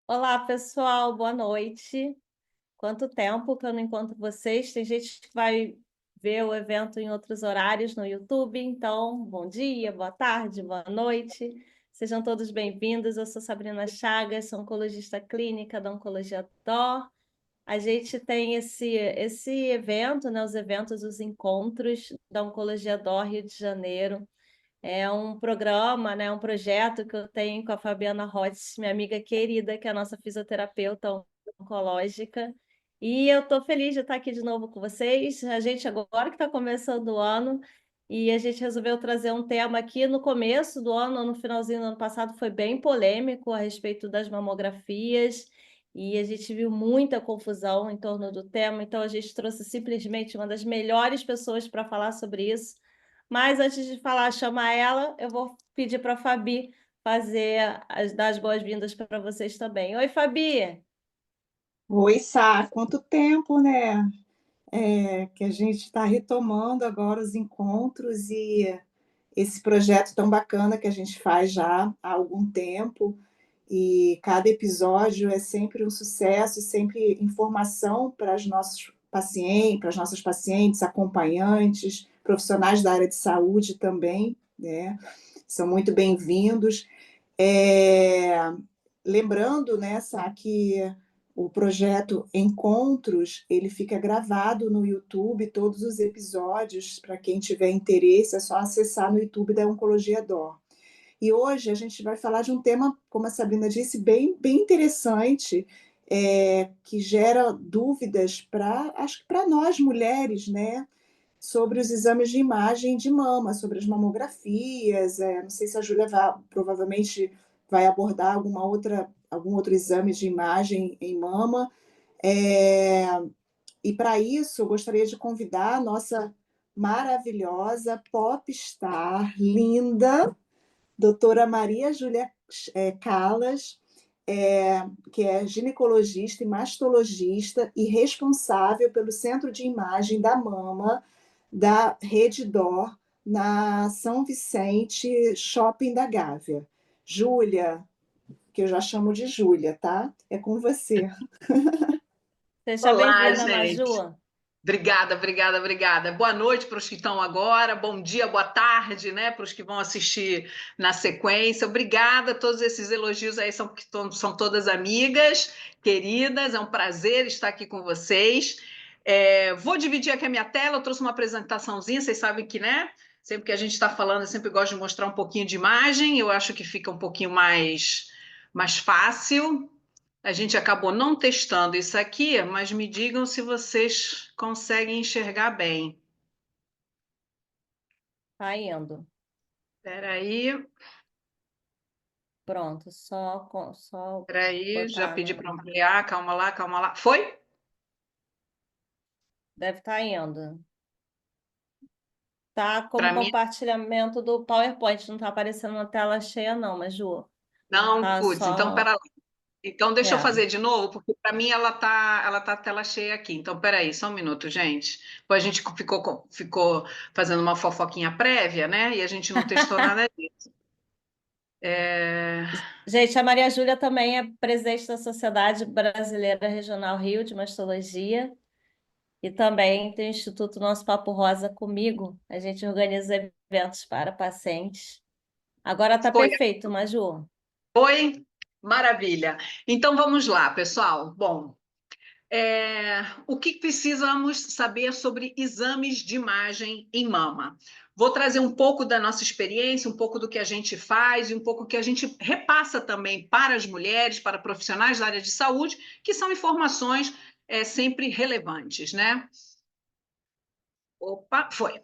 Olá, pessoal, boa noite. Quanto tempo que eu não encontro vocês? Tem gente que vai ver o evento em outros horários no YouTube, então, bom dia, boa tarde, boa noite. Sejam todos bem-vindos. Eu sou Sabrina Chagas, sou oncologista clínica da Oncologia DOR. A gente tem esse evento, né, os eventos, os encontros da Oncologia DOR Rio de Janeiro. É um programa, né, um projeto que eu tenho com a Fabiana Rotz, minha amiga querida, que é a nossa fisioterapeuta oncológica. E eu estou feliz de estar aqui de novo com vocês. A gente agora que está começando o ano, e a gente resolveu trazer um tema aqui no começo do ano, no finalzinho do ano passado, foi bem polêmico a respeito das mamografias, e a gente viu muita confusão em torno do tema, então a gente trouxe simplesmente uma das melhores pessoas para falar sobre isso. Mas antes de falar, chamar ela, eu vou pedir para a Fabi dar as boas-vindas para vocês também. Oi, Fabi! Oi, Sá, quanto tempo, né? Que a gente está retomando agora os encontros e esse projeto tão bacana que a gente faz já há algum tempo. E cada episódio é sempre um sucesso, sempre informação para os nossos pacientes, para as nossas pacientes, acompanhantes, profissionais da área de saúde também, né? São muito bem-vindos. É, Lembrando, né, Sá, que o projeto Encontros, ele fica gravado no YouTube, todos os episódios, para quem tiver interesse, é só acessar no YouTube da Oncologia Dor. E hoje a gente vai falar de um tema, como a Sabrina disse, bem interessante, que gera dúvidas acho que para nós mulheres, né? Sobre os exames de imagem de mama, sobre as mamografias. Não sei se a Júlia provavelmente vai abordar algum outro exame de imagem em mama. É, e para isso, eu gostaria de convidar a nossa maravilhosa popstar, linda, doutora Maria Júlia Calas, que é ginecologista e mastologista e responsável pelo Centro de Imagem da Mama da Rede Dor, na São Vicente, Shopping da Gávea. Júlia, que eu já chamo de Júlia, tá? É com você. Seja Olá, bem-vinda, gente. Maju. Obrigada, obrigada, obrigada. Boa noite para os que estão agora, bom dia, boa tarde, né, para os que vão assistir na sequência. Obrigada, todos esses elogios aí são todas amigas, queridas, é um prazer estar aqui com vocês. Vou dividir aqui a minha tela, eu trouxe uma apresentaçãozinha, vocês sabem que, né, sempre que a gente está falando, eu sempre gosto de mostrar um pouquinho de imagem, eu acho que fica um pouquinho mais fácil. A gente acabou não testando isso aqui, mas me digam se vocês conseguem enxergar bem. Tá indo. Espera aí, Pronto, só espera aí, já botar pedi no. para ampliar, calma lá, calma lá. Foi? Deve estar indo. Tá como Para mim, compartilhamento do PowerPoint, não tá aparecendo na tela cheia, não, Maju. não, Tá putz, então só. espera lá. Então deixa eu É. fazer de novo, porque para mim ela tá a tela cheia aqui. Então espera aí, só um minuto, gente. Depois a gente ficou fazendo uma fofoquinha prévia, né? E a gente não testou nada disso. É, Gente, a Maria Júlia também é presidente da Sociedade Brasileira Regional Rio de Mastologia. E também tem o Instituto Nosso Papo Rosa comigo. A gente organiza eventos para pacientes. Agora está Foi, perfeito, Maju. foi? Maravilha. Então vamos lá, pessoal. Bom, o que precisamos saber sobre exames de imagem em mama? Vou trazer um pouco da nossa experiência, um pouco do que a gente faz e um pouco que a gente repassa também para as mulheres, para profissionais da área de saúde, que são informações sempre relevantes, né? Opa, foi.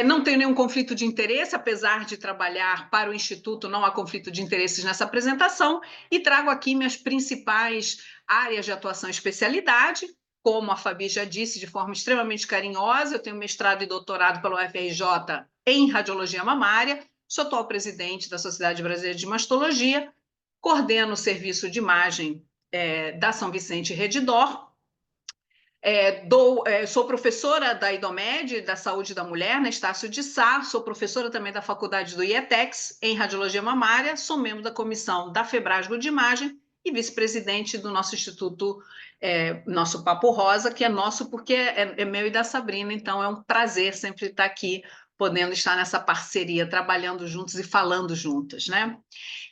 Não tenho nenhum conflito de interesse, apesar de trabalhar para o Instituto, não há conflito de interesses nessa apresentação, e trago aqui minhas principais áreas de atuação e especialidade, como a Fabi já disse, de forma extremamente carinhosa, eu tenho mestrado e doutorado pela UFRJ em radiologia mamária, sou atual presidente da Sociedade Brasileira de Mastologia, coordeno o serviço de imagem da São Vicente Redidor. Sou professora da IDOMED, da Saúde da Mulher, na Estácio de Sá, sou professora também da faculdade do IETEX, em Radiologia Mamária, sou membro da comissão da Febrasgo de Imagem e vice-presidente do nosso Instituto, nosso Papo Rosa, que é nosso porque é meu e da Sabrina, então é um prazer sempre estar aqui, podendo estar nessa parceria, trabalhando juntos e falando juntas, né?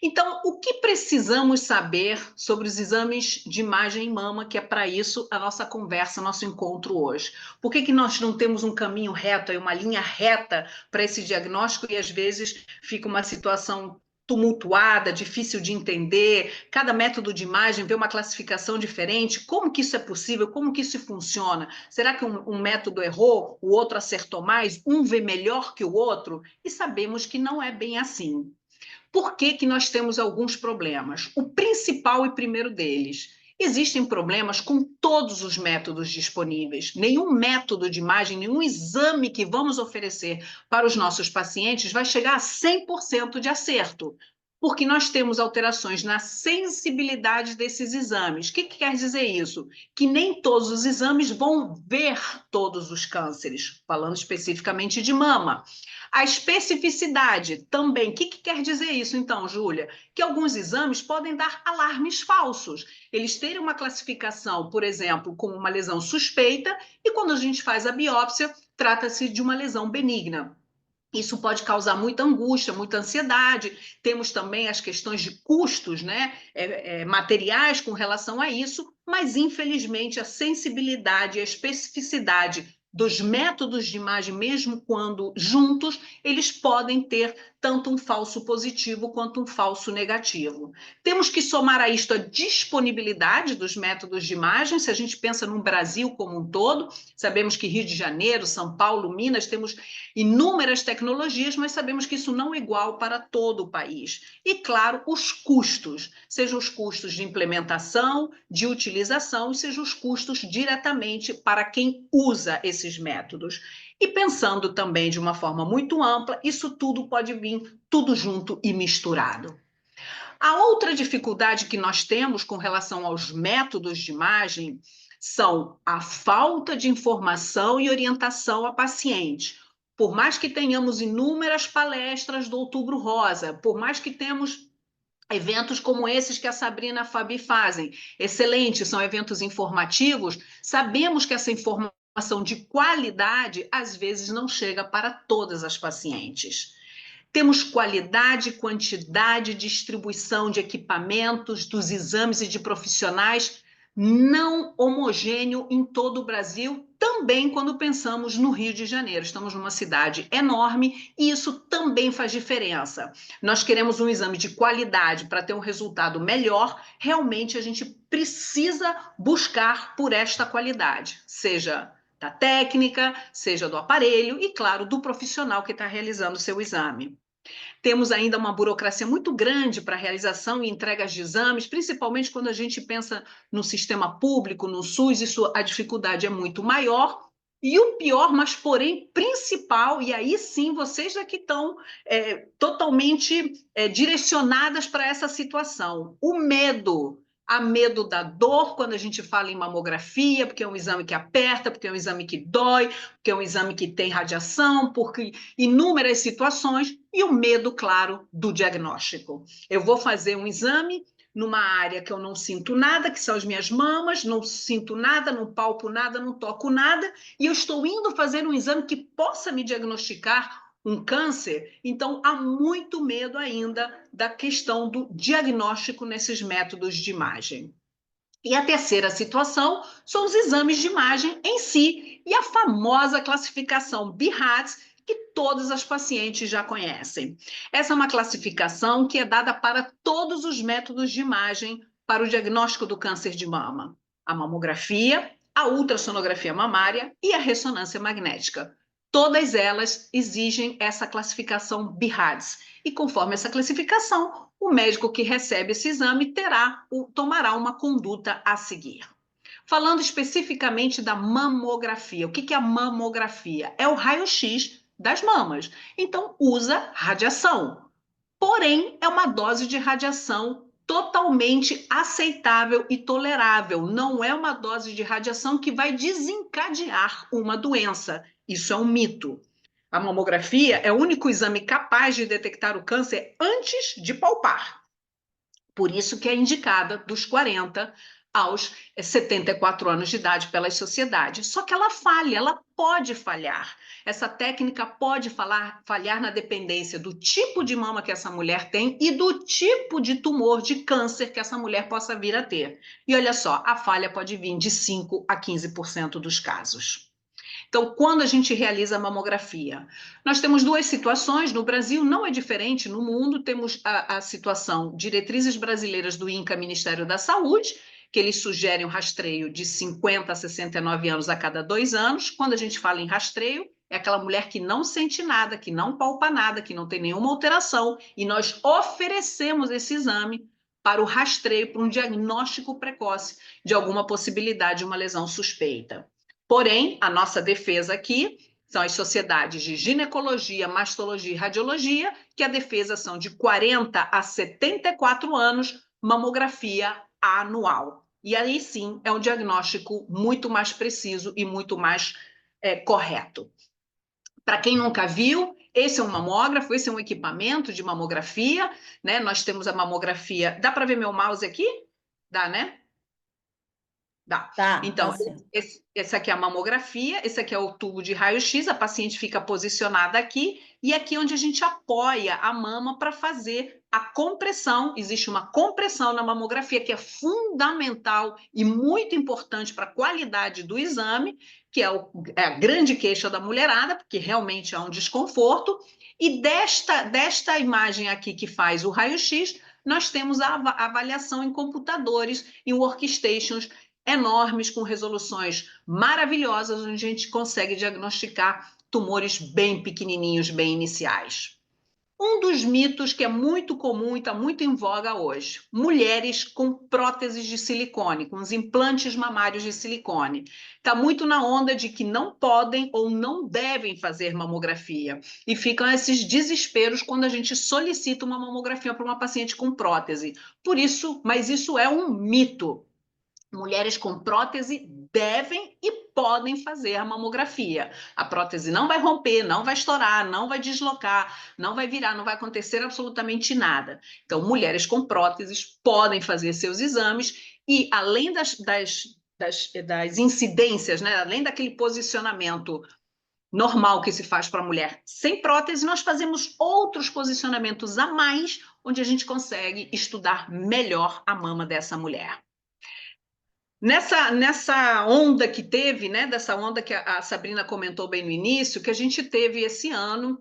Então, o que precisamos saber sobre os exames de imagem em mama, que é para isso a nossa conversa, nosso encontro hoje? Por que nós não temos um caminho reto, uma linha reta para esse diagnóstico e às vezes fica uma situação tumultuada, difícil de entender, cada método de imagem vê uma classificação diferente, como que isso é possível, como que isso funciona? Será que um método errou, o outro acertou mais, um vê melhor que o outro? E sabemos que não é bem assim. Por que nós temos alguns problemas? O principal e primeiro deles, existem problemas com todos os métodos disponíveis. Nenhum método de imagem, nenhum exame que vamos oferecer para os nossos pacientes vai chegar a 100% de acerto, porque nós temos alterações na sensibilidade desses exames. O que quer dizer isso? Que nem todos os exames vão ver todos os cânceres, falando especificamente de mama. A especificidade também. O que quer dizer isso, então, Júlia? Que alguns exames podem dar alarmes falsos. Eles terem uma classificação, por exemplo, como uma lesão suspeita, e quando a gente faz a biópsia, trata-se de uma lesão benigna. Isso pode causar muita angústia, muita ansiedade. Temos também as questões de custos, né? Materiais com relação a isso, mas infelizmente a sensibilidade e a especificidade dos métodos de imagem, mesmo quando juntos, eles podem ter tanto um falso positivo quanto um falso negativo. Temos que somar a isto a disponibilidade dos métodos de imagem. Se a gente pensa no Brasil como um todo, sabemos que Rio de Janeiro, São Paulo, Minas, temos inúmeras tecnologias, mas sabemos que isso não é igual para todo o país. E, claro, os custos, sejam os custos de implementação, de utilização, sejam os custos diretamente para quem usa esses métodos. E pensando também de uma forma muito ampla, isso tudo pode vir tudo junto e misturado. A outra dificuldade que nós temos com relação aos métodos de imagem são a falta de informação e orientação a paciente. Por mais que tenhamos inúmeras palestras do Outubro Rosa, por mais que temos eventos como esses que a Sabrina e a Fabi fazem, excelentes, são eventos informativos, sabemos que essa informação de qualidade às vezes não chega para todas as pacientes. Temos qualidade, quantidade, distribuição de equipamentos, dos exames e de profissionais não homogêneo em todo o Brasil, também quando pensamos no Rio de Janeiro. Estamos numa cidade enorme e isso também faz diferença. Nós queremos um exame de qualidade para ter um resultado melhor, realmente a gente precisa buscar por esta qualidade, seja da técnica, seja do aparelho e, claro, do profissional que está realizando o seu exame. Temos ainda uma burocracia muito grande para a realização e entregas de exames, principalmente quando a gente pensa no sistema público, no SUS, isso, a dificuldade é muito maior. E o pior, mas porém principal, e aí sim vocês aqui estão totalmente direcionadas para essa situação, o medo. Há medo da dor quando a gente fala em mamografia, porque é um exame que aperta, porque é um exame que dói, porque é um exame que tem radiação, porque inúmeras situações, e o medo, claro, do diagnóstico. Eu vou fazer um exame numa área que eu não sinto nada, que são as minhas mamas, não sinto nada, não palpo nada, não toco nada, e eu estou indo fazer um exame que possa me diagnosticar um câncer, então há muito medo ainda da questão do diagnóstico nesses métodos de imagem. E a terceira situação são os exames de imagem em si e a famosa classificação BIHATS, que todas as pacientes já conhecem. Essa é uma classificação que é dada para todos os métodos de imagem para o diagnóstico do câncer de mama: a mamografia, a ultrassonografia mamária e a ressonância magnética. Todas elas exigem essa classificação BIHATS. E conforme essa classificação, o médico que recebe esse exame tomará uma conduta a seguir. Falando especificamente da mamografia, o que é a mamografia? É o raio-x das mamas. Então, usa radiação. Porém, é uma dose de radiação totalmente aceitável e tolerável. Não é uma dose de radiação que vai desencadear uma doença. Isso é um mito. A mamografia é o único exame capaz de detectar o câncer antes de palpar. Por isso que é indicada dos 40 aos 74 anos de idade pelas sociedades. Só que ela falha, ela pode falhar. Essa técnica pode falhar na dependência do tipo de mama que essa mulher tem e do tipo de tumor de câncer que essa mulher possa vir a ter. E olha só, a falha pode vir de 5 a 15% dos casos. Então, quando a gente realiza a mamografia, nós temos duas situações. No Brasil, não é diferente. No mundo, temos a situação diretrizes brasileiras do INCA, Ministério da Saúde, que eles sugerem o rastreio de 50 a 69 anos a cada 2 anos. Quando a gente fala em rastreio, é aquela mulher que não sente nada, que não palpa nada, que não tem nenhuma alteração, e nós oferecemos esse exame para o rastreio, para um diagnóstico precoce de alguma possibilidade de uma lesão suspeita. Porém, a nossa defesa aqui são as sociedades de ginecologia, mastologia e radiologia, que a defesa são de 40 a 74 anos, mamografia anual. E aí sim é um diagnóstico muito mais preciso e muito mais correto. Para quem nunca viu, esse é um mamógrafo, esse é um equipamento de mamografia, né? Nós temos a mamografia. Dá para ver meu mouse aqui? Dá, né? Dá. Tá Então, certo. esse aqui é a mamografia, esse aqui é o tubo de raio-x, a paciente fica posicionada aqui, e aqui é onde a gente apoia a mama para fazer a compressão. Existe uma compressão na mamografia que é fundamental e muito importante para a qualidade do exame, que é a grande queixa da mulherada, porque realmente há um desconforto. E desta imagem aqui que faz o raio-x, nós temos a avaliação em computadores, em workstations enormes, com resoluções maravilhosas, onde a gente consegue diagnosticar tumores bem pequenininhos, bem iniciais. Um dos mitos que é muito comum e está muito em voga hoje: mulheres com próteses de silicone, com os implantes mamários de silicone. Está muito na onda de que não podem ou não devem fazer mamografia. E ficam esses desesperos quando a gente solicita uma mamografia para uma paciente com prótese. Por isso, mas isso é um mito. Mulheres com prótese devem e podem fazer a mamografia. A prótese não vai romper, não vai estourar, não vai deslocar, não vai virar, não vai acontecer absolutamente nada. Então, mulheres com próteses podem fazer seus exames e, além das incidências, né, além daquele posicionamento normal que se faz para a mulher sem prótese, nós fazemos outros posicionamentos a mais, onde a gente consegue estudar melhor a mama dessa mulher. Nessa onda que teve, né, dessa onda que a Sabrina comentou bem no início, que a gente teve esse ano,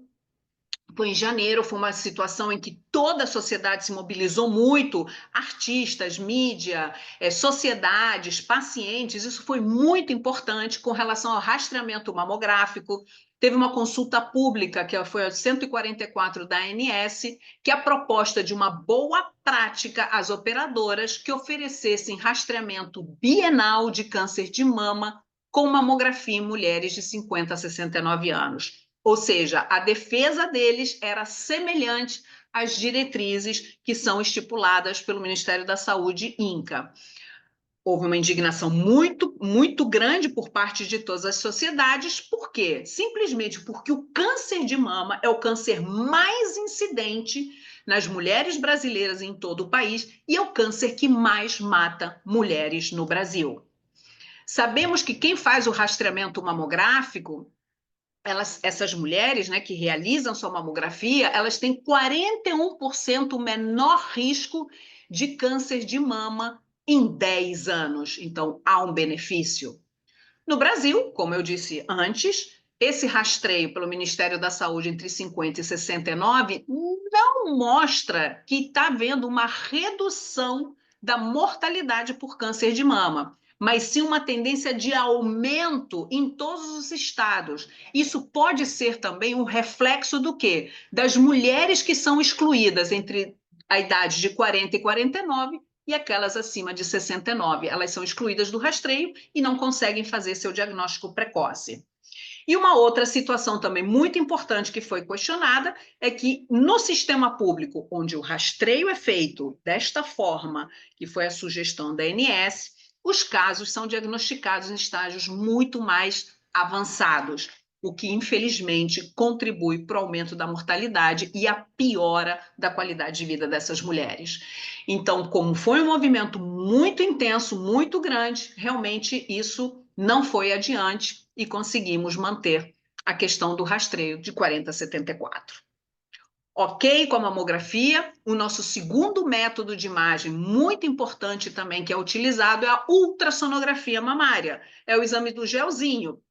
foi em janeiro, foi uma situação em que toda a sociedade se mobilizou muito, artistas, mídia, sociedades, pacientes, isso foi muito importante com relação ao rastreamento mamográfico. Teve uma consulta pública, que foi a 144 da ANS, que é a proposta de uma boa prática às operadoras que oferecessem rastreamento bienal de câncer de mama com mamografia em mulheres de 50 a 69 anos. Ou seja, a defesa deles era semelhante às diretrizes que são estipuladas pelo Ministério da Saúde, INCA. Houve uma indignação muito, muito grande por parte de todas as sociedades. Por quê? Simplesmente porque o câncer de mama é o câncer mais incidente nas mulheres brasileiras em todo o país e é o câncer que mais mata mulheres no Brasil. Sabemos que quem faz o rastreamento mamográfico, essas mulheres, né, que realizam sua mamografia, elas têm 41% menor risco de câncer de mama em 10 anos. Então, há um benefício. No Brasil, como eu disse antes, esse rastreio pelo Ministério da Saúde entre 50 e 69 não mostra que está havendo uma redução da mortalidade por câncer de mama, mas sim uma tendência de aumento em todos os estados. Isso pode ser também um reflexo do quê? Das mulheres que são excluídas entre a idade de 40 e 49 e aquelas acima de 69. Elas são excluídas do rastreio e não conseguem fazer seu diagnóstico precoce. E uma outra situação também muito importante que foi questionada é que no sistema público, onde o rastreio é feito desta forma, que foi a sugestão da ANS, os casos são diagnosticados em estágios muito mais avançados. o que infelizmente contribui para o aumento da mortalidade e a piora da qualidade de vida dessas mulheres. Então, como foi um movimento muito intenso, muito grande, realmente isso não foi adiante e conseguimos manter a questão do rastreio de 40 a 74. Ok com a mamografia, o nosso segundo método de imagem, muito importante também, que é utilizado, é a ultrassonografia mamária. É o exame do gelzinho,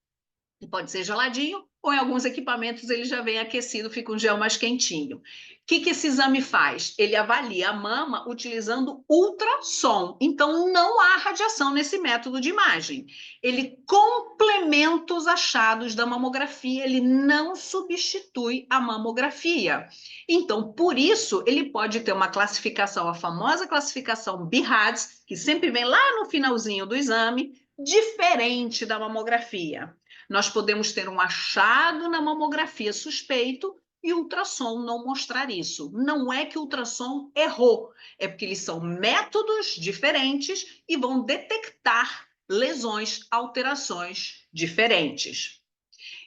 que pode ser geladinho, ou em alguns equipamentos ele já vem aquecido, fica um gel mais quentinho. O que esse exame faz? Ele avalia a mama utilizando ultrassom. Então, não há radiação nesse método de imagem. Ele complementa os achados da mamografia, ele não substitui a mamografia. Então, por isso, ele pode ter uma classificação, a famosa classificação BIRADS, que sempre vem lá no finalzinho do exame, diferente da mamografia. Nós podemos ter um achado na mamografia suspeito e o ultrassom não mostrar isso. Não é que o ultrassom errou, é porque eles são métodos diferentes e vão detectar lesões, alterações diferentes.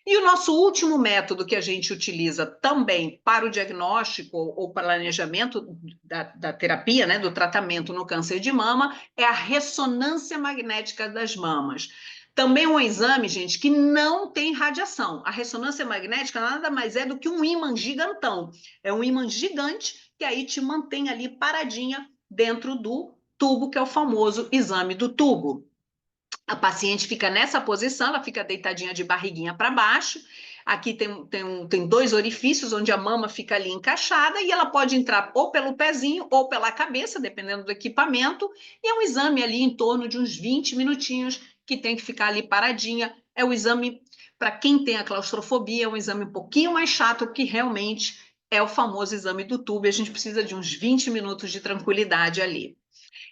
E o nosso último método que a gente utiliza também para o diagnóstico ou planejamento da terapia, né, do tratamento no câncer de mama, é a ressonância magnética das mamas. Também um exame, gente, que não tem radiação. A ressonância magnética nada mais é do que um ímã gigantão. É um ímã gigante que aí te mantém ali paradinha dentro do tubo, que é o famoso exame do tubo. A paciente fica nessa posição, ela fica deitadinha de barriguinha para baixo. Aqui tem dois orifícios onde a mama fica ali encaixada e ela pode entrar ou pelo pezinho ou pela cabeça, dependendo do equipamento. E é um exame ali em torno de uns 20 minutinhos que tem que ficar ali paradinha. É o exame, para quem tem a claustrofobia, é um exame um pouquinho mais chato, que realmente é o famoso exame do tubo. E a gente precisa de uns 20 minutos de tranquilidade ali.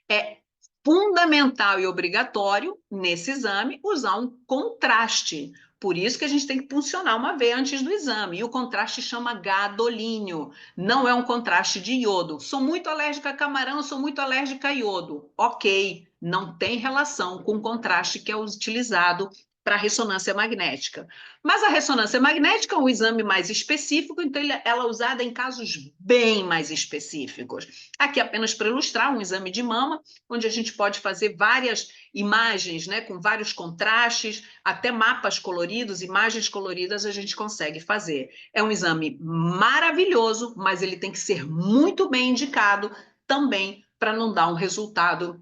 É fundamental e obrigatório, nesse exame, usar um contraste. Por isso que a gente tem que puncionar uma vez antes do exame. E o contraste chama gadolínio. Não é um contraste de iodo. Sou muito alérgica a camarão, sou muito alérgica a iodo. Ok, não tem relação com o contraste que é utilizado para ressonância magnética. Mas a ressonância magnética é um exame mais específico, então ela é usada em casos bem mais específicos. Aqui, apenas para ilustrar, um exame de mama, onde a gente pode fazer várias imagens, né, com vários contrastes, até mapas coloridos, imagens coloridas a gente consegue fazer. É um exame maravilhoso, mas ele tem que ser muito bem indicado também para não dar um resultado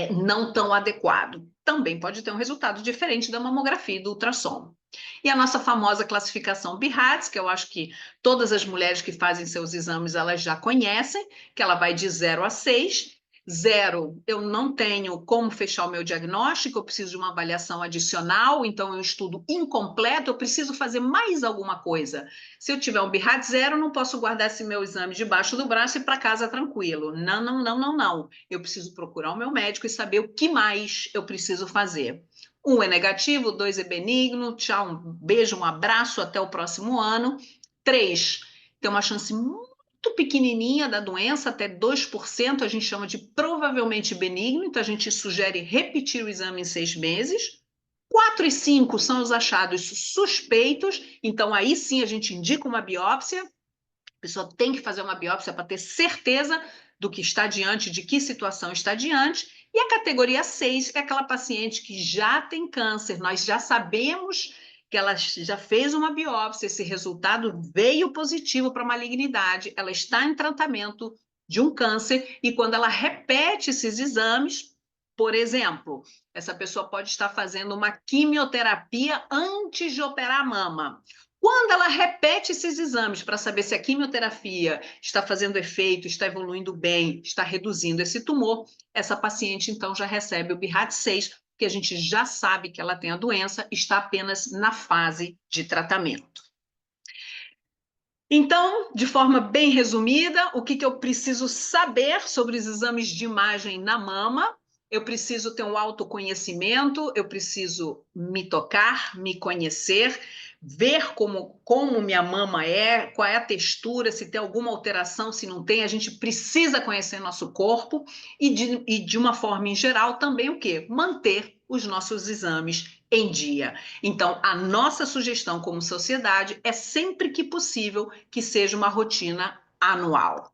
não tão adequado. Também pode ter um resultado diferente da mamografia e do ultrassom. E a nossa famosa classificação BIRADS, que eu acho que todas as mulheres que fazem seus exames elas já conhecem, que ela vai de 0 a 6. 0, eu não tenho como fechar o meu diagnóstico, eu preciso de uma avaliação adicional, então é um estudo incompleto, eu preciso fazer mais alguma coisa. Se eu tiver um BIRADS 0, não posso guardar esse meu exame debaixo do braço e ir para casa tranquilo. Não, não, não, não, não. Eu preciso procurar o meu médico e saber o que mais eu preciso fazer. 1 é negativo, 2 é benigno, tchau, um beijo, um abraço, até o próximo ano. 3, tem uma chance muito pequenininha da doença, até 2%, a gente chama de provavelmente benigno, então a gente sugere repetir o exame em 6 meses. 4 e 5 são os achados suspeitos, então aí sim a gente indica uma biópsia. A pessoa tem que fazer uma biópsia para ter certeza do que está diante, de que situação está diante. E a categoria 6 é aquela paciente que já tem câncer, nós já sabemos que ela já fez uma biópsia, esse resultado veio positivo para malignidade, ela está em tratamento de um câncer, e quando ela repete esses exames, por exemplo, essa pessoa pode estar fazendo uma quimioterapia antes de operar a mama. Quando ela repete esses exames para saber se a quimioterapia está fazendo efeito, está evoluindo bem, está reduzindo esse tumor, essa paciente então já recebe o BIRAD6, porque a gente já sabe que ela tem a doença, está apenas na fase de tratamento. Então, de forma bem resumida, o que eu preciso saber sobre os exames de imagem na mama? eu preciso ter um autoconhecimento, eu preciso me tocar, me conhecer, ver como minha mama é, qual é a textura, se tem alguma alteração, se não tem, a gente precisa conhecer nosso corpo e de uma forma em geral também o quê? Manter os nossos exames em dia. Então, a nossa sugestão como sociedade é sempre que possível que seja uma rotina anual.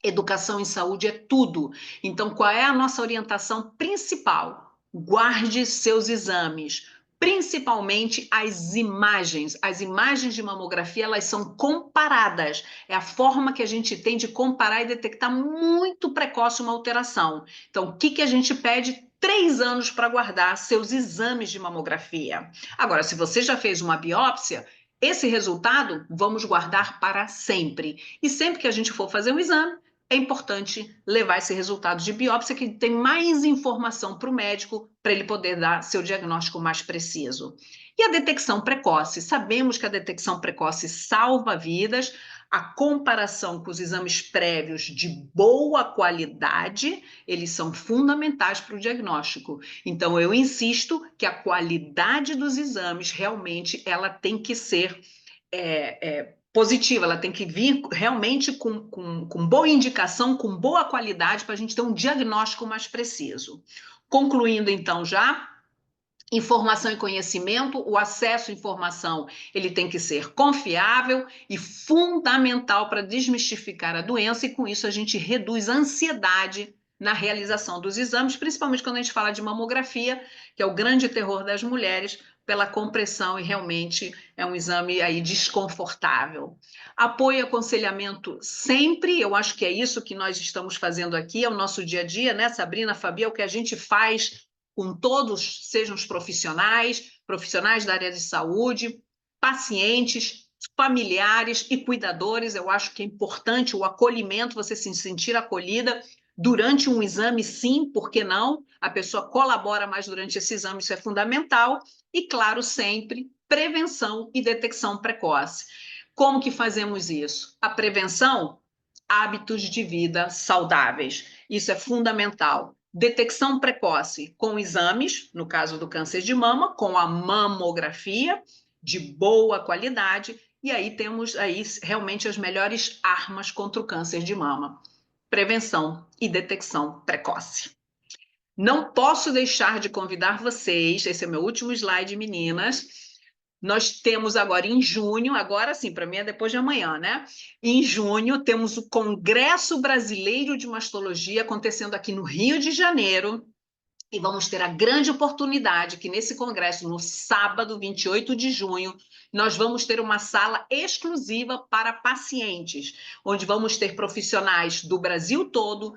Educação em saúde é tudo. Então, qual é a nossa orientação principal? Guarde seus exames, principalmente as imagens. As imagens de mamografia, elas são comparadas. É a forma que a gente tem de comparar e detectar muito precoce uma alteração. Então, o que a gente pede? 3 anos para guardar seus exames de mamografia. Agora, se você já fez uma biópsia, esse resultado vamos guardar para sempre. E sempre que a gente for fazer um exame, é importante levar esse resultado de biópsia, que tem mais informação para o médico, para ele poder dar seu diagnóstico mais preciso. E a detecção precoce? Sabemos que a detecção precoce salva vidas, a comparação com os exames prévios de boa qualidade, eles são fundamentais para o diagnóstico. Então, eu insisto que a qualidade dos exames, realmente, ela tem que ser positiva, ela tem que vir realmente com boa indicação, com boa qualidade, para a gente ter um diagnóstico mais preciso. Concluindo, então, já, informação e conhecimento, o acesso à informação, ele tem que ser confiável e fundamental para desmistificar a doença, e com isso a gente reduz a ansiedade na realização dos exames, principalmente quando a gente fala de mamografia, que é o grande terror das mulheres, pela compressão, e realmente é um exame aí desconfortável. Apoio e aconselhamento sempre, eu acho que é isso que nós estamos fazendo aqui, é o nosso dia a dia, né, Sabrina, Fabi, é o que a gente faz com todos, sejam os profissionais da área de saúde, pacientes, familiares e cuidadores. Eu acho que é importante o acolhimento, você se sentir acolhida durante um exame, sim, por que não? A pessoa colabora mais durante esse exame, isso é fundamental. E, claro, sempre prevenção e detecção precoce. Como que fazemos isso? A prevenção, hábitos de vida saudáveis. Isso é fundamental. Detecção precoce com exames, no caso do câncer de mama, com a mamografia de boa qualidade, e aí temos aí realmente as melhores armas contra o câncer de mama. Prevenção e detecção precoce. Não posso deixar de convidar vocês, esse é o meu último slide, meninas. Nós temos agora em junho, agora sim, para mim é depois de amanhã, né? Em junho temos o Congresso Brasileiro de Mastologia acontecendo aqui no Rio de Janeiro, e vamos ter a grande oportunidade que nesse congresso, no sábado, 28 de junho, nós vamos ter uma sala exclusiva para pacientes, onde vamos ter profissionais do Brasil todo,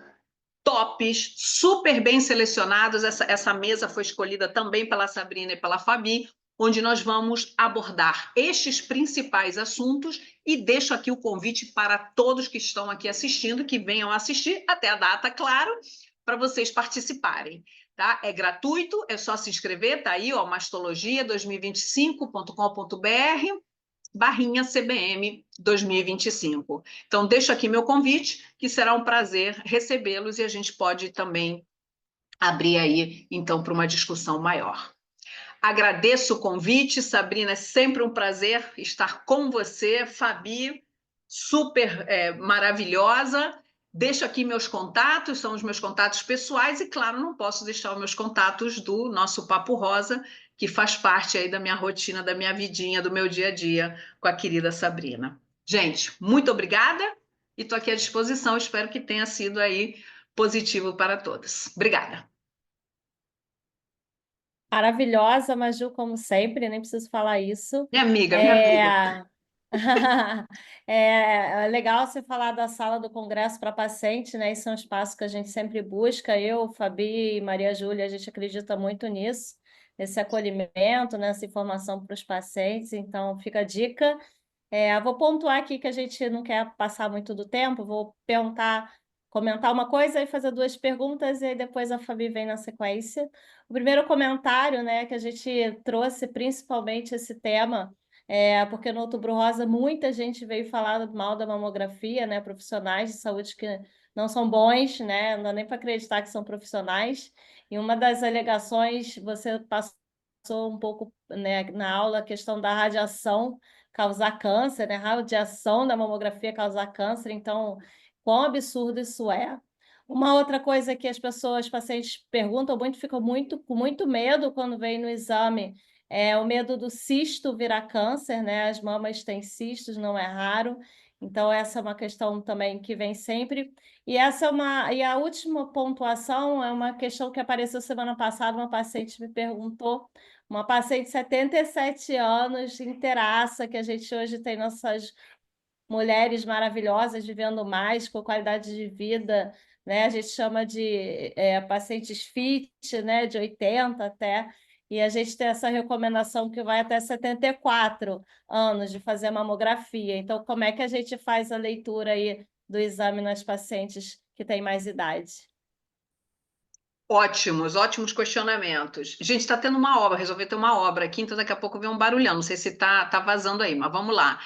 tops, super bem selecionados. Essa mesa foi escolhida também pela Sabrina e pela Fabi, onde nós vamos abordar estes principais assuntos, e deixo aqui o convite para todos que estão aqui assistindo, que venham assistir até a data, claro, para vocês participarem. Tá? É gratuito, é só se inscrever, tá aí, ó, mastologia2025.com.br /CBM 2025. Então, deixo aqui meu convite, que será um prazer recebê-los, e a gente pode também abrir aí, então, para uma discussão maior. Agradeço o convite, Sabrina, é sempre um prazer estar com você, Fabi, super maravilhosa. Deixo aqui meus contatos, são os meus contatos pessoais, e, claro, não posso deixar os meus contatos do nosso Papo Rosa, que faz parte aí da minha rotina, da minha vidinha, do meu dia a dia com a querida Sabrina. Gente, muito obrigada, e estou aqui à disposição, espero que tenha sido aí positivo para todas. Obrigada. Maravilhosa, Maju, como sempre, nem preciso falar isso. Minha amiga, minha amiga. É legal você falar da sala do Congresso para paciente, né? Esse é um espaço que a gente sempre busca. Eu, Fabi e Maria Júlia, a gente acredita muito nisso, nesse acolhimento, nessa informação para os pacientes. Então, fica a dica. Vou pontuar aqui que a gente não quer passar muito do tempo, vou comentar uma coisa e fazer 2 perguntas, e aí depois a Fabi vem na sequência. O primeiro comentário, né, que a gente trouxe principalmente esse tema, porque no Outubro Rosa muita gente veio falar mal da mamografia, né, profissionais de saúde que não são bons, né? Não dá nem para acreditar que são profissionais. E uma das alegações, você passou um pouco, né, na aula, a questão da radiação causar câncer, né? A radiação da mamografia causar câncer, então, quão absurdo isso é. Uma outra coisa que as pessoas, pacientes perguntam muito, ficam com muito medo quando vem no exame, é o medo do cisto virar câncer, né? As mamas têm cistos, não é raro. Então, essa é uma questão também que vem sempre. E a última pontuação é uma questão que apareceu semana passada, uma paciente me perguntou, uma paciente de 77 anos, inteiraça, que a gente hoje tem nossas mulheres maravilhosas vivendo mais, com qualidade de vida, né? A gente chama de pacientes fit, né? De 80 até, e a gente tem essa recomendação que vai até 74 anos de fazer mamografia. Então, como é que a gente faz a leitura aí do exame nas pacientes que têm mais idade? Ótimos, ótimos questionamentos. Gente, está tendo uma obra, resolvi ter uma obra aqui, então daqui a pouco vem um barulhão. Não sei se tá vazando aí, mas vamos lá.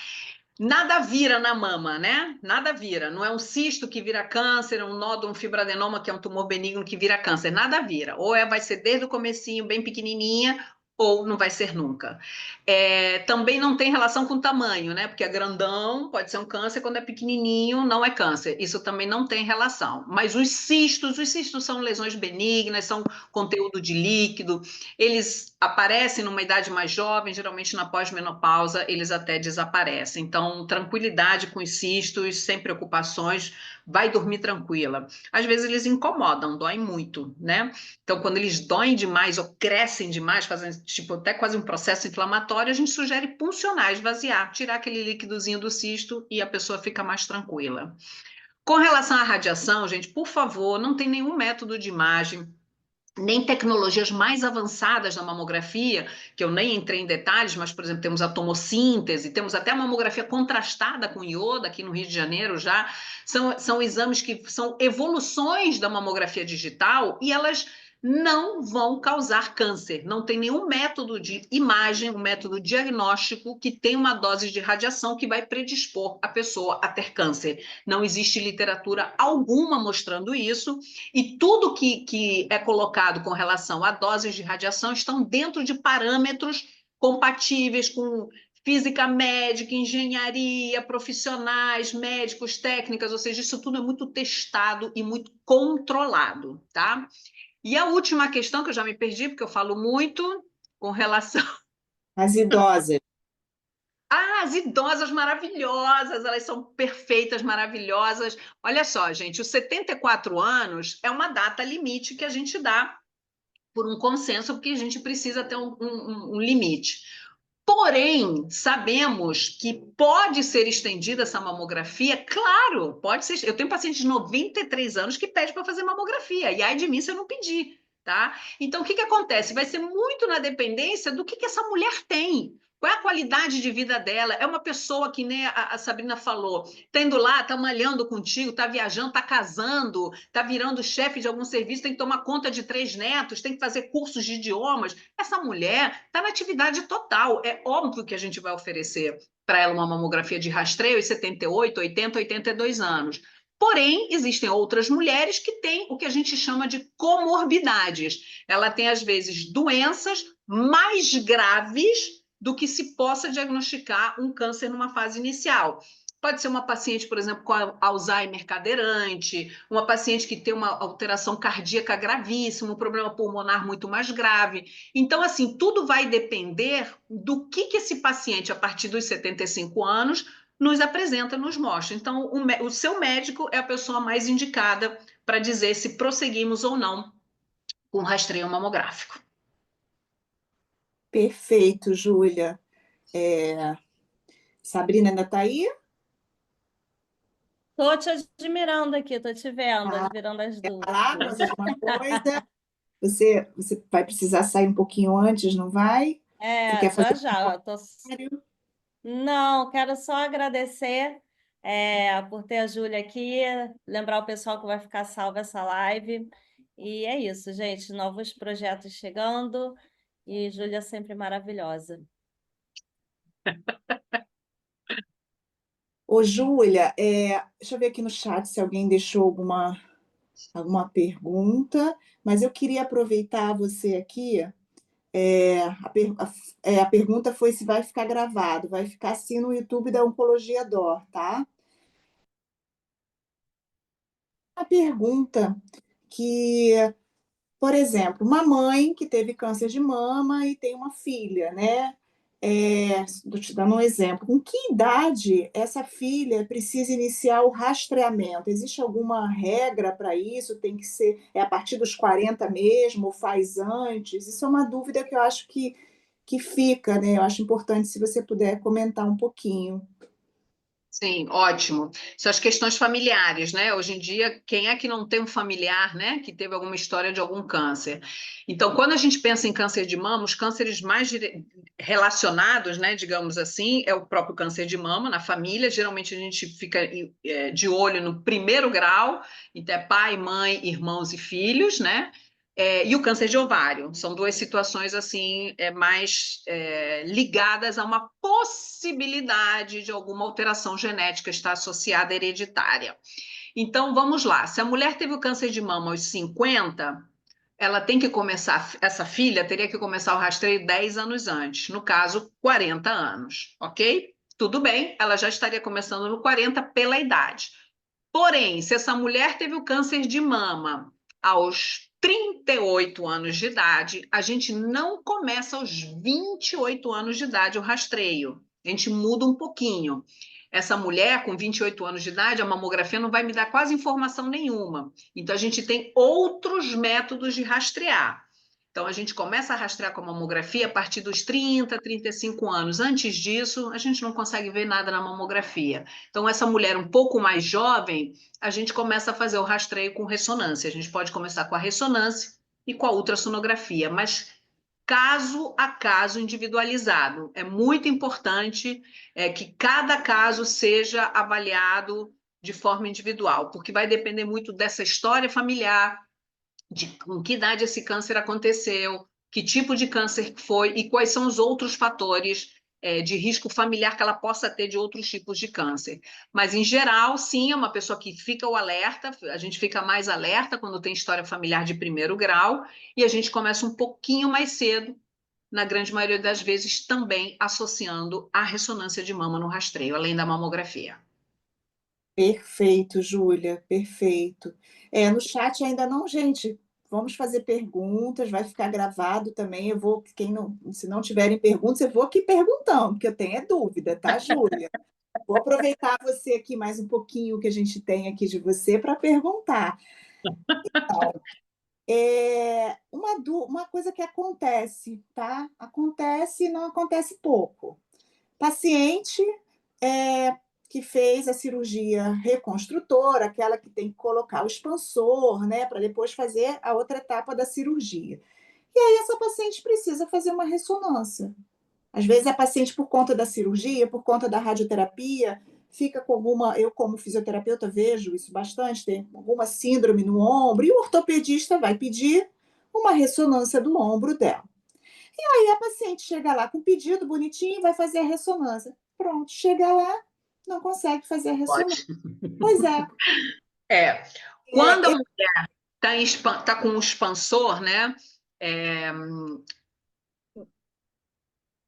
Nada vira na mama, né? Nada vira. Não é um cisto que vira câncer, um nódulo, um fibradenoma, que é um tumor benigno que vira câncer. Nada vira. Ou vai ser desde o comecinho, bem pequenininha, ou não vai ser nunca. Também não tem relação com o tamanho, né? Porque é grandão, pode ser um câncer, quando é pequenininho, não é câncer. Isso também não tem relação. Mas os cistos são lesões benignas, são conteúdo de líquido, eles aparecem numa idade mais jovem, geralmente na pós-menopausa, eles até desaparecem. Então, tranquilidade com os cistos, sem preocupações, vai dormir tranquila. Às vezes eles incomodam, doem muito, né? Então, quando eles doem demais ou crescem demais, fazem tipo até quase um processo inflamatório, a gente sugere puncionar, esvaziar, tirar aquele líquidozinho do cisto e a pessoa fica mais tranquila. Com relação à radiação, gente, por favor, não tem nenhum método de imagem, nem tecnologias mais avançadas na mamografia, que eu nem entrei em detalhes, mas, por exemplo, temos a tomossíntese, temos até a mamografia contrastada com iodo aqui no Rio de Janeiro já, são exames que são evoluções da mamografia digital e elas não vão causar câncer. Não tem nenhum método de imagem, um método diagnóstico que tem uma dose de radiação que vai predispor a pessoa a ter câncer. Não existe literatura alguma mostrando isso, e tudo que é colocado com relação a doses de radiação estão dentro de parâmetros compatíveis com física médica, engenharia, profissionais, médicos, técnicas, ou seja, isso tudo é muito testado e muito controlado, tá? E a última questão, que eu já me perdi, porque eu falo muito, com relação. As idosas. Ah, as idosas maravilhosas, elas são perfeitas, maravilhosas. Olha só, gente, os 74 anos é uma data limite que a gente dá por um consenso, porque a gente precisa ter um limite. Porém, sabemos que pode ser estendida essa mamografia, claro, pode ser. Eu tenho paciente de 93 anos que pede para fazer mamografia, e ai de mim se eu não pedir, tá? Então, o que acontece? Vai ser muito na dependência do que essa mulher tem. Qual é a qualidade de vida dela? É uma pessoa que nem a Sabrina falou, tá indo lá, tá malhando contigo, tá viajando, tá casando, tá virando chefe de algum serviço, tem que tomar conta de 3 netos, tem que fazer cursos de idiomas. Essa mulher está na atividade total. É óbvio que a gente vai oferecer para ela uma mamografia de rastreio aos 78, 80, 82 anos. Porém, existem outras mulheres que têm o que a gente chama de comorbidades. Ela tem, às vezes, doenças mais graves do que se possa diagnosticar um câncer numa fase inicial. Pode ser uma paciente, por exemplo, com Alzheimer cadeirante, uma paciente que tem uma alteração cardíaca gravíssima, um problema pulmonar muito mais grave. Então, assim, tudo vai depender do que esse paciente, a partir dos 75 anos, nos apresenta, nos mostra. Então, o seu médico é a pessoa mais indicada para dizer se prosseguimos ou não com o rastreio mamográfico. Perfeito, Júlia. Sabrina ainda está aí? Estou te admirando aqui, estou te vendo, Ah, admirando as quer falar dúvidas. mais alguma coisa? Você vai precisar sair um pouquinho antes, não vai? Você quer Já fazer já. comentário? Não, quero só agradecer por ter a Júlia aqui, lembrar o pessoal que vai ficar salva essa live. E é isso, gente. Novos projetos chegando e Júlia sempre maravilhosa. Ô, Júlia, deixa eu ver aqui no chat se alguém deixou alguma pergunta, mas eu queria aproveitar você aqui. A pergunta foi se vai ficar gravado. Vai ficar sim no YouTube da Oncologia Dor, tá? A pergunta que, por exemplo, uma mãe que teve câncer de mama e tem uma filha, né? Estou te dando um exemplo. Com que idade essa filha precisa iniciar o rastreamento? Existe alguma regra para isso? Tem que ser a partir dos 40 mesmo, ou faz antes? Isso é uma dúvida que eu acho que fica, né? Eu acho importante se você puder comentar um pouquinho. Sim, ótimo. São as questões familiares, né? Hoje em dia, quem é que não tem um familiar, né, que teve alguma história de algum câncer? Então, quando a gente pensa em câncer de mama, os cânceres mais relacionados, né, digamos assim, é o próprio câncer de mama na família. Geralmente a gente fica de olho no primeiro grau, então é pai, mãe, irmãos e filhos, né? E o câncer de ovário. São duas situações assim mais ligadas a uma possibilidade de alguma alteração genética estar associada à hereditária. Então, vamos lá. Se a mulher teve o câncer de mama aos 50, ela tem que começar, essa filha teria que começar o rastreio 10 anos antes, no caso, 40 anos, ok? Tudo bem, ela já estaria começando no 40 pela idade. Porém, se essa mulher teve o câncer de mama aos 38 anos de idade, a gente não começa aos 28 anos de idade o rastreio. A gente muda um pouquinho. Essa mulher com 28 anos de idade, a mamografia não vai me dar quase informação nenhuma. Então, a gente tem outros métodos de rastrear. Então, a gente começa a rastrear com a mamografia a partir dos 30, 35 anos. Antes disso, a gente não consegue ver nada na mamografia. Então, essa mulher um pouco mais jovem, a gente começa a fazer o rastreio com ressonância. A gente pode começar com a ressonância e com a ultrassonografia, mas caso a caso individualizado. É muito importante que cada caso seja avaliado de forma individual, porque vai depender muito dessa história familiar, de com que idade esse câncer aconteceu, que tipo de câncer foi e quais são os outros fatores de risco familiar que ela possa ter de outros tipos de câncer. Mas, em geral, sim, é uma pessoa que fica o alerta, a gente fica mais alerta quando tem história familiar de primeiro grau, e a gente começa um pouquinho mais cedo, na grande maioria das vezes, também associando a ressonância de mama no rastreio, além da mamografia. Perfeito, Júlia, perfeito. No chat ainda não, gente. Vamos fazer perguntas, vai ficar gravado também. Eu vou, quem não, se não tiverem perguntas, eu vou aqui perguntando, porque eu tenho dúvida, tá, Júlia? Vou aproveitar você aqui mais um pouquinho que a gente tem aqui de você para perguntar. Uma coisa que acontece, tá? Acontece e não acontece pouco. Paciente que fez a cirurgia reconstrutora, aquela que tem que colocar o expansor, né, para depois fazer a outra etapa da cirurgia. E aí essa paciente precisa fazer uma ressonância. Às vezes a paciente, por conta da cirurgia, por conta da radioterapia, fica com alguma, eu como fisioterapeuta vejo isso bastante, tem alguma síndrome no ombro, e o ortopedista vai pedir uma ressonância do ombro dela. E aí a paciente chega lá com o pedido bonitinho e vai fazer a ressonância. Pronto, chega lá, não consegue fazer a ressonância. Ótimo. Pois é. É, quando a é, mulher está com um expansor, né? É,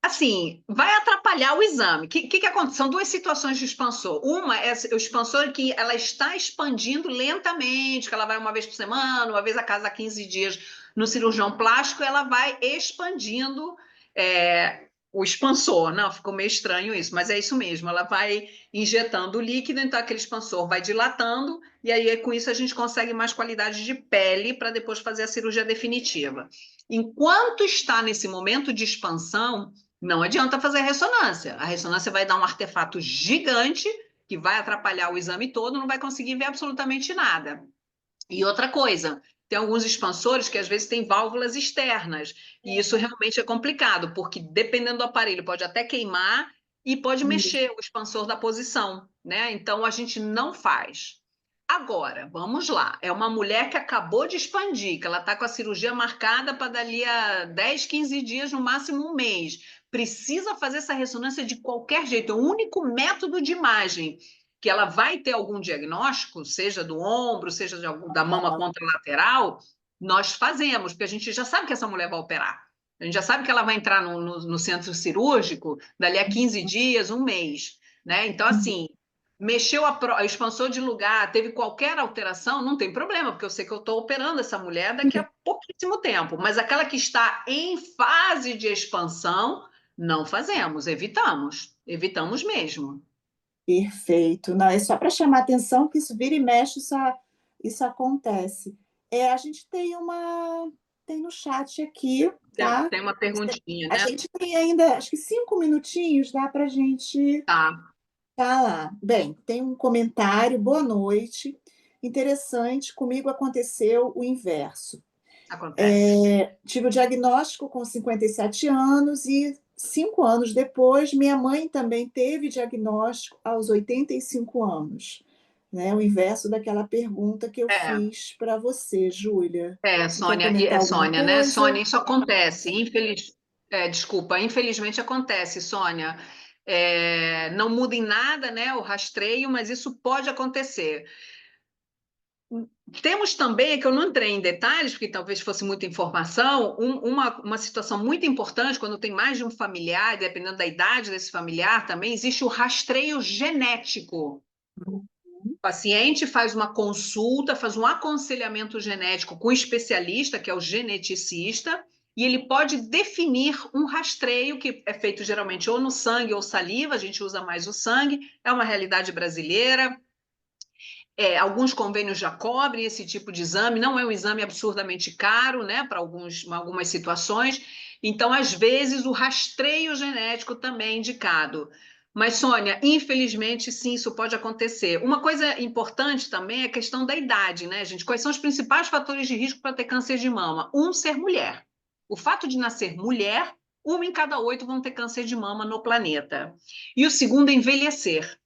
assim, vai atrapalhar o exame. O que acontece? São duas situações de expansor. Uma é o expansor que ela está expandindo lentamente, que ela vai uma vez por semana, uma vez a cada 15 dias no cirurgião plástico, ela vai expandindo o expansor. Não, ficou meio estranho isso, mas é isso mesmo. Ela vai injetando o líquido, então aquele expansor vai dilatando, e aí com isso a gente consegue mais qualidade de pele para depois fazer a cirurgia definitiva. Enquanto está nesse momento de expansão, não adianta fazer ressonância. A ressonância vai dar um artefato gigante que vai atrapalhar o exame todo, não vai conseguir ver absolutamente nada. E outra coisa, tem alguns expansores que às vezes têm válvulas externas, e isso realmente é complicado, porque dependendo do aparelho pode até queimar e pode mexer o expansor da posição, né? Então a gente não faz. Agora, vamos lá. É uma mulher que acabou de expandir, que ela está com a cirurgia marcada para dali a 10, 15 dias, no máximo um mês. Precisa fazer essa ressonância de qualquer jeito. É o único método de imagem que ela vai ter algum diagnóstico, seja do ombro, seja da mama contralateral, nós fazemos, porque a gente já sabe que essa mulher vai operar. A gente já sabe que ela vai entrar no centro cirúrgico dali a 15 dias, um mês, né? Então, assim, mexeu o expansor de lugar, teve qualquer alteração, não tem problema, porque eu sei que eu estou operando essa mulher daqui a pouquíssimo tempo. Mas aquela que está em fase de expansão, não fazemos, evitamos mesmo. Perfeito. Não, é só para chamar atenção que isso vira e mexe, isso acontece. A gente tem no chat aqui, tá? Tem uma perguntinha, A né? gente tem ainda, acho que 5 minutinhos, dá para a gente Tá, falar. Bem, tem um comentário, boa noite. Interessante, comigo aconteceu o inverso. acontece. Tive o diagnóstico com 57 anos e 5 anos depois, minha mãe também teve diagnóstico aos 85 anos. Né? O inverso daquela pergunta que eu É. fiz para você, Júlia. Você quer Sônia, comentar alguma Sônia, né? coisa? Sônia, isso acontece, desculpa, infelizmente acontece, Sônia. Não muda em nada, né, o rastreio, mas isso pode acontecer. Temos também, que eu não entrei em detalhes, porque talvez fosse muita informação, uma situação muito importante, quando tem mais de um familiar, dependendo da idade desse familiar, também existe o rastreio genético. O paciente faz uma consulta, faz um aconselhamento genético com o especialista, que é o geneticista, e ele pode definir um rastreio que é feito geralmente ou no sangue ou saliva, a gente usa mais o sangue, é uma realidade brasileira. Alguns convênios já cobrem esse tipo de exame, não é um exame absurdamente caro, né, para algumas situações. Então, às vezes, o rastreio genético também é indicado. Mas, Sônia, infelizmente, sim, isso pode acontecer. Uma coisa importante também é a questão da idade, né, gente? Quais são os principais fatores de risco para ter câncer de mama? Ser mulher. O fato de nascer mulher, 1 em cada 8 vão ter câncer de mama no planeta. E o segundo é envelhecer.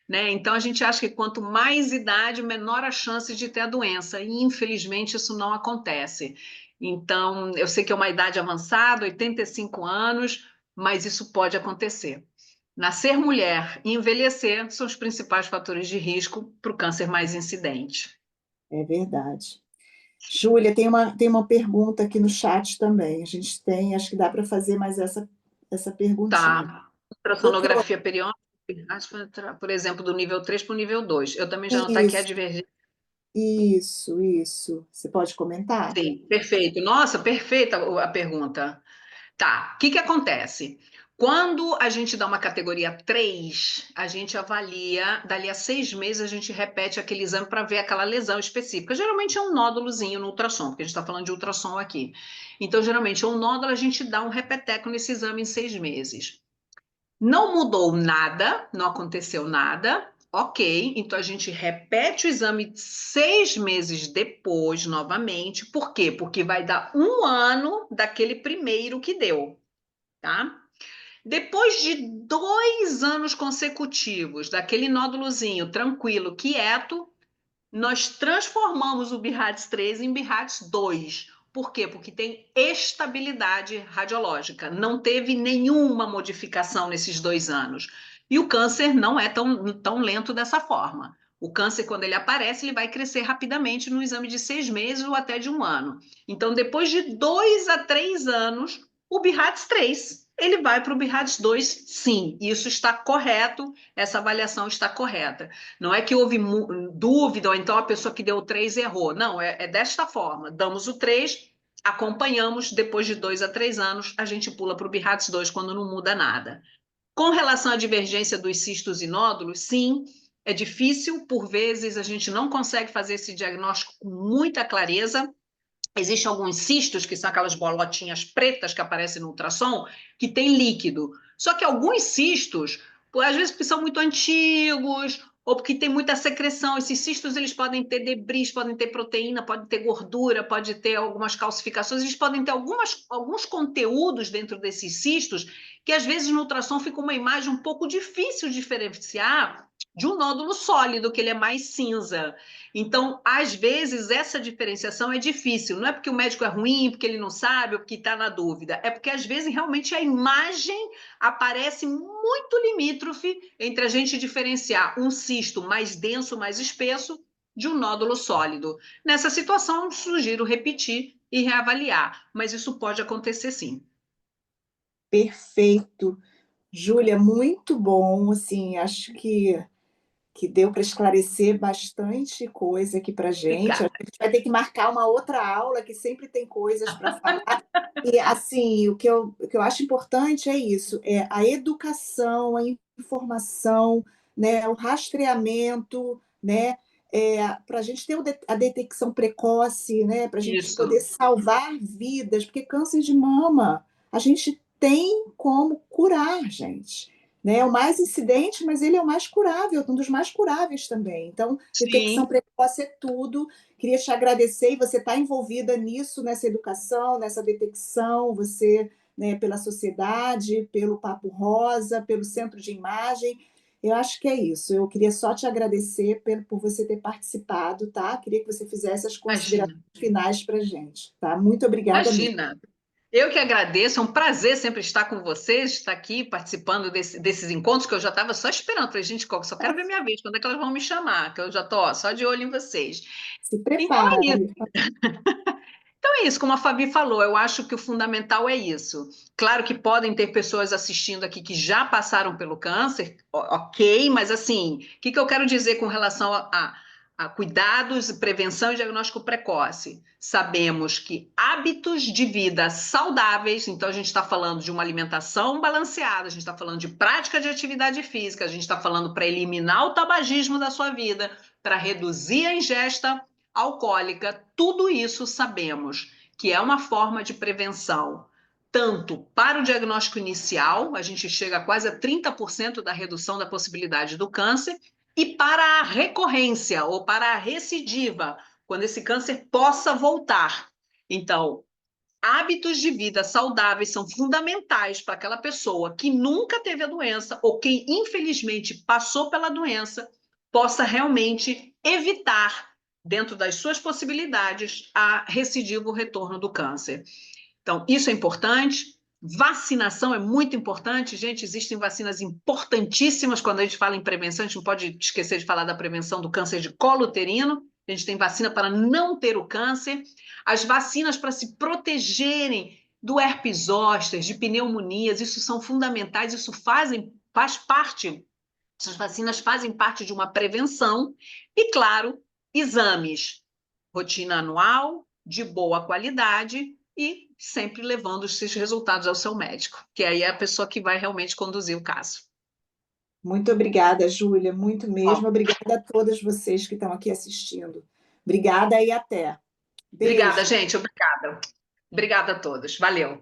Né? Então, a gente acha que quanto mais idade, menor a chance de ter a doença. E, infelizmente, isso não acontece. Então, eu sei que é uma idade avançada, 85 anos, mas isso pode acontecer. Nascer mulher e envelhecer são os principais fatores de risco para o câncer mais incidente. É verdade. Júlia, tem uma pergunta aqui no chat também. A gente tem, acho que dá para fazer mais essa perguntinha. Tá. Doutor, Ultrassonografia periódica, por exemplo, do nível 3 para o nível 2. Eu também já não está aqui a isso, divergência. isso. Você pode comentar? Sim, perfeito. Nossa, perfeita a pergunta. Tá, o que acontece? Quando a gente dá uma categoria 3, a gente avalia, dali a 6 meses a gente repete aquele exame para ver aquela lesão específica. Geralmente é um nódulozinho no ultrassom, porque a gente está falando de ultrassom aqui. Então, geralmente é um nódulo, a gente dá um repeteco nesse exame em 6 meses. Não mudou nada, não aconteceu nada, ok. Então a gente repete o exame 6 meses depois, novamente. Por quê? Porque vai dar 1 ano daquele primeiro que deu, tá? Depois de 2 anos consecutivos daquele nódulozinho tranquilo, quieto, nós transformamos o BIRADS 3 em BIRADS 2. Por quê? Porque tem estabilidade radiológica. Não teve nenhuma modificação nesses 2 anos. E o câncer não é tão lento dessa forma. O câncer, quando ele aparece, ele vai crescer rapidamente no exame de 6 meses ou até de 1 ano. Então, depois de 2 a 3 anos, o BIRADS 3, ele vai para o BIRADS 2, sim. Isso está correto, essa avaliação está correta. Não é que houve dúvida, ou então a pessoa que deu o 3 errou. Não, é desta forma. Damos o 3, acompanhamos, depois de 2 a 3 anos, a gente pula para o BIRADS 2 quando não muda nada. Com relação à divergência dos cistos e nódulos, sim, é difícil, por vezes a gente não consegue fazer esse diagnóstico com muita clareza. Existem alguns cistos, que são aquelas bolotinhas pretas que aparecem no ultrassom, que tem líquido. Só que alguns cistos, às vezes porque são muito antigos, ou porque tem muita secreção, esses cistos eles podem ter debris, podem ter proteína, podem ter gordura, pode ter algumas calcificações, eles podem ter alguns conteúdos dentro desses cistos, que às vezes no ultrassom fica uma imagem um pouco difícil de diferenciar de um nódulo sólido, que ele é mais cinza. Então, às vezes, essa diferenciação é difícil. Não é porque o médico é ruim, porque ele não sabe, ou porque está na dúvida. É porque, às vezes, realmente a imagem aparece muito limítrofe entre a gente diferenciar um cisto mais denso, mais espesso, de um nódulo sólido. Nessa situação, sugiro repetir e reavaliar, mas isso pode acontecer sim. Perfeito. Júlia, muito bom, assim, acho que deu para esclarecer bastante coisa aqui para gente. A Obrigada. gente vai ter que marcar uma outra aula, que sempre tem coisas para falar. E, assim, o que eu acho importante é isso, é a educação, a informação, né, o rastreamento, né, para a gente ter a detecção precoce, né, para a gente poder Isso, salvar vidas, porque câncer de mama, a gente tem como curar, gente. Né? É o mais incidente, mas ele é o mais curável, um dos mais curáveis também. Então, detecção sim. precoce é tudo. Queria te agradecer, e você está envolvida nisso, nessa educação, nessa detecção, você, né, pela sociedade, pelo Papo Rosa, pelo Centro de Imagem. Eu acho que é isso. Eu queria só te agradecer por você ter participado, tá? Queria que você fizesse as considerações Imagina, finais para a gente, tá? Muito obrigada mesmo. imagina. Eu que agradeço, é um prazer sempre estar com vocês, estar aqui participando desses encontros que eu já estava só esperando. Falei, gente, só quero ver minha vez, quando é que elas vão me chamar? Que eu já estou só de olho em vocês. Se Então é isso. prepare. Então é isso, como a Fabi falou, eu acho que o fundamental é isso. Claro que podem ter pessoas assistindo aqui que já passaram pelo câncer, ok, mas assim, o que eu quero dizer com relação a cuidados, prevenção e diagnóstico precoce? Sabemos que hábitos de vida saudáveis, então a gente está falando de uma alimentação balanceada, a gente está falando de prática de atividade física, a gente está falando para eliminar o tabagismo da sua vida, para reduzir a ingesta alcoólica, tudo isso sabemos que é uma forma de prevenção, tanto para o diagnóstico inicial, a gente chega a quase a 30% da redução da possibilidade do câncer, e para a recorrência ou para a recidiva, quando esse câncer possa voltar. Então, hábitos de vida saudáveis são fundamentais para aquela pessoa que nunca teve a doença ou quem, infelizmente, passou pela doença, possa realmente evitar, dentro das suas possibilidades, a recidiva, o retorno do câncer. Então, isso é importante. Vacinação é muito importante. Gente, existem vacinas importantíssimas quando a gente fala em prevenção. A gente não pode esquecer de falar da prevenção do câncer de colo uterino. A gente tem vacina para não ter o câncer. As vacinas para se protegerem do herpes zoster, de pneumonias, isso são fundamentais. Isso faz parte, essas vacinas fazem parte de uma prevenção. E, claro, exames, rotina anual, de boa qualidade e sempre levando os seus resultados ao seu médico, que aí é a pessoa que vai realmente conduzir o caso. Muito obrigada, Júlia, muito mesmo. Bom, Obrigada a todas vocês que estão aqui assistindo. Obrigada e até. obrigada, Beijo. gente. Obrigada. Obrigada a todos. Valeu.